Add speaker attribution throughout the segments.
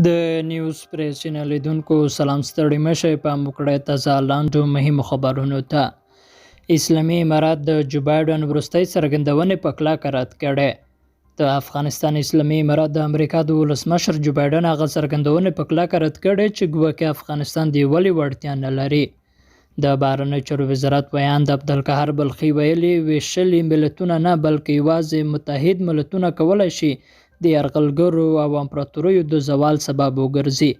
Speaker 1: د نیوز پریس چینل لیدونکو سلام ستړي مشه په موکړه تازه لاندو مهمو خبرونو ته. اسلامي امارات د جو بایډن وروستۍ څرګندونې په کلکه رد کړې. د افغانستان اسلامي امارات د امریکا د ولسمشر جو بایډن هغه څرګندونې په کلکه رد کړې چې ګواکې افغانستان د یووالي وړتیا نه لري. د بهرنیو چارو وزارت ویان د عبدالقهار بلخي ویلي ویشلي ملتونه نه بلکې یوازې متحد ملتونه کولی شي د یرغلګرو او امپراتوریو د زوال سبب وګرځي.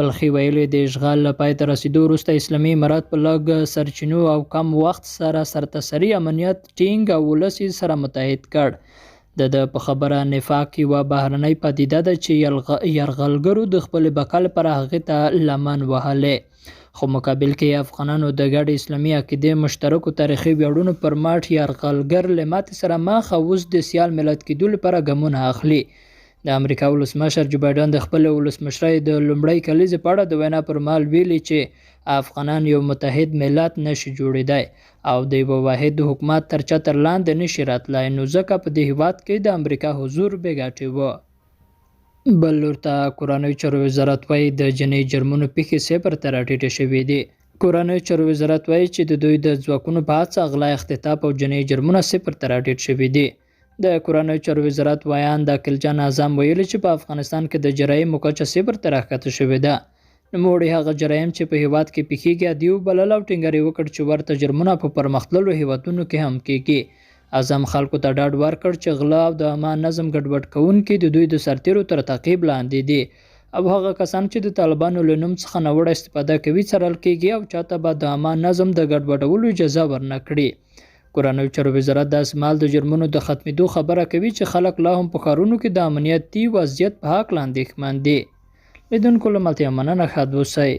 Speaker 1: بلخي ویلي د اشغال له پای ته رسیدو وروسته اسلامي امارات په لږ سرچینو او کم وخت سره سرتاسري امنیت ټینګ او ولس یې سره متحد کړ. د په خبره نفاق یوه بهرنۍ پدیده ده چې یرغلګرو د خپلې بقا لپاره هغې ته لمن وهلې، خو مقابل کې افغانانو د ګډې اسلامي عقیدې مشترکو تاریخي ویاړونو پر مټ یرغلګر له ماتې سره مخ او اوس د سیال ملت کېدو لپاره ګامونه اخلي. د امریکا ولسمشر جو بایډن د خپل ولسمشرۍ د لومړۍ کلیزې په اړه د وینا پر مهال ویلي چې افغانان یو متحد ملت نشي جوړېدای او د یوه واحد حکومت تر چتر لاندې نشي راتلای، نو ځکه په دې هیواد کې د امریکا حضور بې ګټې و. بل لور ته کورنیو چارو وزارت وایي د جنۍ جرمونو پیښې 0 ته راټیټې شوې دي. کورنیو چارو وزارت وایي چې د دوی د ځواکونو په هڅه غلا، اختطاف او جنۍ جرمونه 0 ته راټیټ شوي دي. د کورنیو چارو وزارت ویان د عقیلجان اعظم ویلي چې په افغانستان کې د جرایمو کچه 0 ته راښکته شوې ده. نوموړي هغه جرایم چې په هیواد کې پیښیږي عادي وبلل او ټینګار یې وکړ چې ورته جرمونه په پرمختللو هیوادونو کې هم کیږي. اعظم خلکو ته ډاډ ورکړ چې غلا او د عامه نظم ګډوډ کوونکي د دوی د سرتیرو تر تعقیب لاندې دي او هغه کسان چې د طالبانو له نوم څخه ناوړه استفاده کوي څارل کیږي او چاته به د عامه نظم د ګډوډولو اجازه ورنه کړي. کورنیو چارو وزارت داسې مهال د جرمونو د ختمېدو خبره کوي چې خلک لا هم په ښارونو کې د امنیتي وضعیت په هکله اندېښمن دي. لیدونکو له ملتیا مننه، ښاد اوسئ.